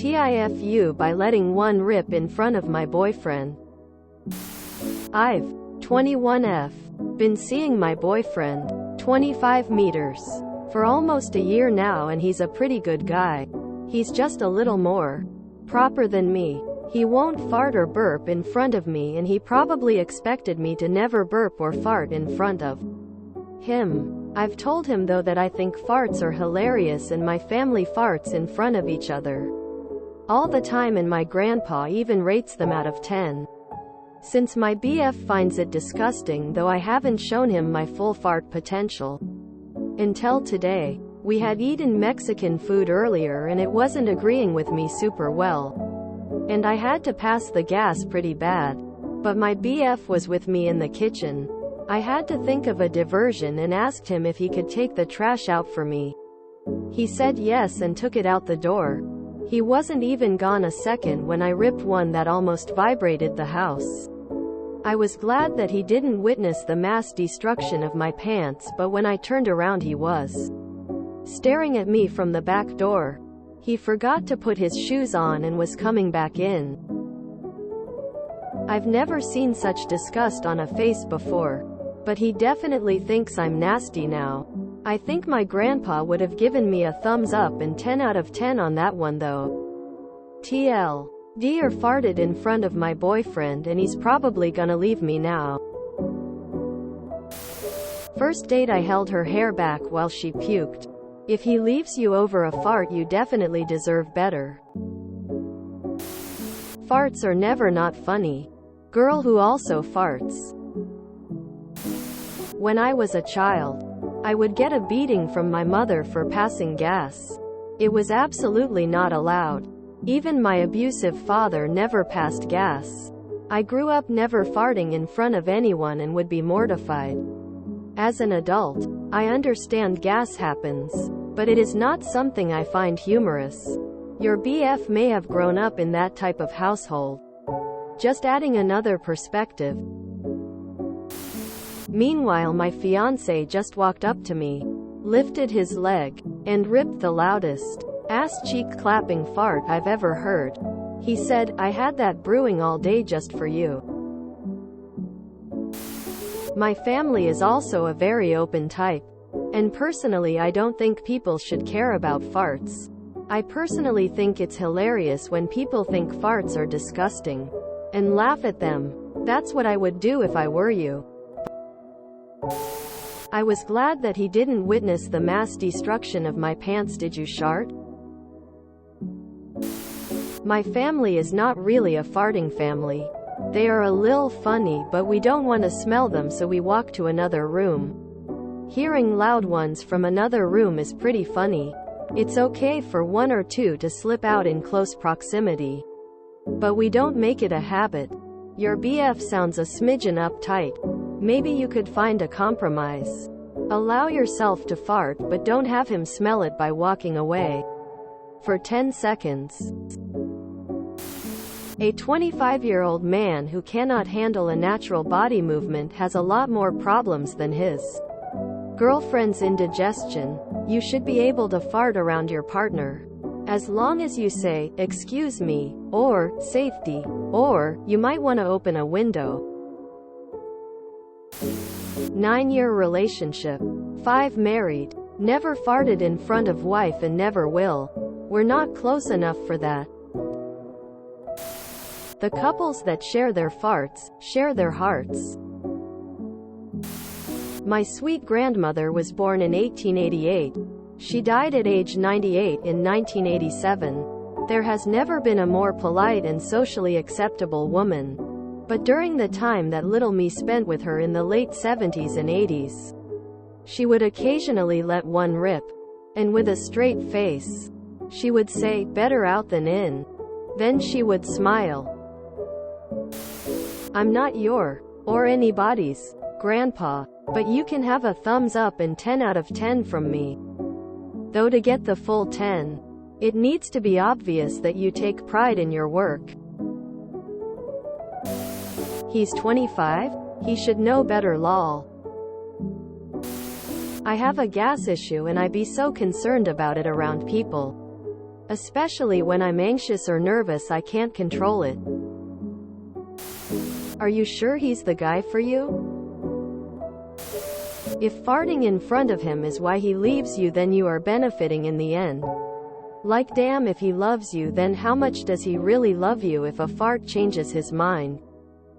TIFU by letting one rip in front of my boyfriend. I've 21F been seeing my boyfriend 25 meters for almost a year now, and he's a pretty good guy. He's just a little more proper than me. He won't fart or burp in front of me, and he probably expected me to never burp or fart in front of him. I've told him though that I think farts are hilarious and my family farts in front of each other all the time, and my grandpa even rates them out of 10. Since my BF finds it disgusting, though I haven't shown him my full fart potential until today. We had eaten Mexican food earlier and it wasn't agreeing with me super well, and I had to pass the gas pretty bad. But my BF was with me in the kitchen. I had to think of a diversion and asked him if he could take the trash out for me. He said yes and took it out the door. He wasn't even gone a second when I ripped one that almost vibrated the house. I was glad that he didn't witness the mass destruction of my pants, but when I turned around he was staring at me from the back door. He forgot to put his shoes on and was coming back in. I've never seen such disgust on a face before, but he definitely thinks I'm nasty now. I think my grandpa would have given me a thumbs up and 10 out of 10 on that one though. TLD or farted in front of my boyfriend, and he's probably gonna leave me now. First date, I held her hair back while she puked. If he leaves you over a fart, you definitely deserve better. Farts are never not funny. Girl who also farts. When I was a child, I would get a beating from my mother for passing gas. It was absolutely not allowed. Even my abusive father never passed gas. I grew up never farting in front of anyone and would be mortified. As an adult, I understand gas happens, but it is not something I find humorous. Your BF may have grown up in that type of household. Just adding another perspective. Meanwhile, my fiancé just walked up to me, lifted his leg, and ripped the loudest ass-cheek clapping fart I've ever heard. He said, "I had that brewing all day just for you." My family is also a very open type, and personally I don't think people should care about farts. I personally think it's hilarious when people think farts are disgusting and laugh at them. That's what I would do if I were you. I was glad that he didn't witness the mass destruction of my pants. Did you shart? My family is not really a farting family. They are a lil funny, but we don't want to smell them, so we walk to another room. Hearing loud ones from another room is pretty funny. It's okay for one or two to slip out in close proximity, but we don't make it a habit. Your BF sounds a smidgen uptight. Maybe you could find a compromise. Allow yourself to fart, but don't have him smell it by walking away for 10 seconds. A 25-year-old man who cannot handle a natural body movement has a lot more problems than his girlfriend's indigestion. You should be able to fart around your partner, as long as you say, "Excuse me," or "Safety," or "You might want to open a window." 9-year relationship. 5 married. Never farted in front of wife and never will. We're not close enough for that. The couples that share their farts, share their hearts. My sweet grandmother was born in 1888. She died at age 98 in 1987. There has never been a more polite and socially acceptable woman. But during the time that little me spent with her in the late 70s and 80s, she would occasionally let one rip. And with a straight face, she would say, "Better out than in." Then she would smile. "I'm not your, or anybody's, grandpa, but you can have a thumbs up and 10 out of 10 from me. Though to get the full 10, it needs to be obvious that you take pride in your work." He's 25? He should know better, lol. I have a gas issue and I be so concerned about it around people. Especially when I'm anxious or nervous, I can't control it. Are you sure he's the guy for you? If farting in front of him is why he leaves you, then you are benefiting in the end. Like damn, if he loves you, then how much does he really love you if a fart changes his mind?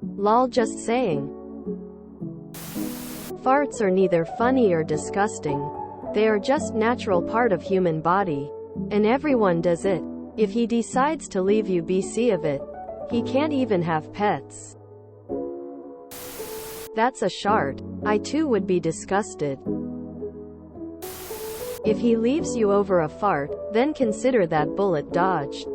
Lol, just saying. Farts are neither funny or disgusting. They are just natural part of human body. And everyone does it. If he decides to leave you, BC of it. He can't even have pets. That's a shart. I too would be disgusted. If he leaves you over a fart, then consider that bullet dodged.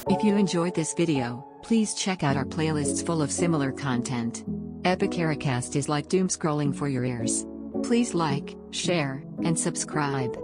If you enjoyed this video, please check out our playlists full of similar content. Epicuricast is like doom scrolling for your ears. Please like, share, and subscribe.